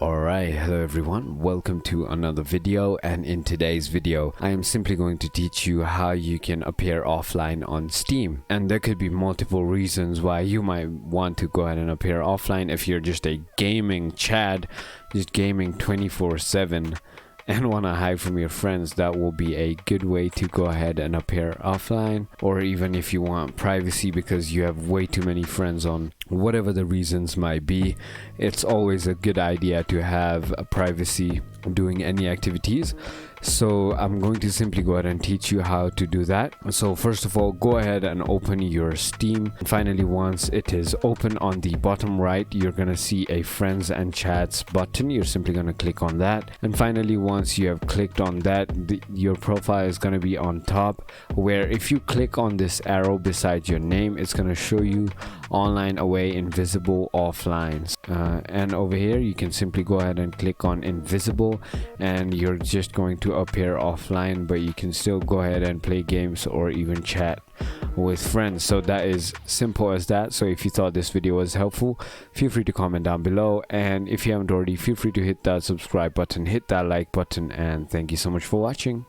Alright, hello everyone, welcome to another video, and in today's video I am simply going to teach you how you can appear offline on Steam. And there could be multiple reasons why you might want to go ahead and appear offline. If you're just a gaming Chad, just gaming 24/7 and want to hide from your friends, that will be a good way to go ahead and appear offline. Or even if you want privacy because you have way too many friends on whatever the reasons might be, it's always a good idea to have a privacy doing any activities. So I'm going to simply go ahead and teach you how to do that. So first of all, go ahead and open your Steam. Finally, once it is open, on the bottom right you're gonna see a friends and chats button. You're simply gonna click on that, and finally once you have clicked on that, your profile is gonna be on top, where if you click on this arrow beside your name, it's gonna show you online, away, invisible, offline, and over here you can simply go ahead and click on invisible, and you're just going to appear offline, but you can still go ahead and play games or even chat with friends. So that is simple as that. So if you thought this video was helpful, feel free to comment down below, and if you haven't already, feel free to hit that subscribe button, hit that like button, and thank you so much for watching.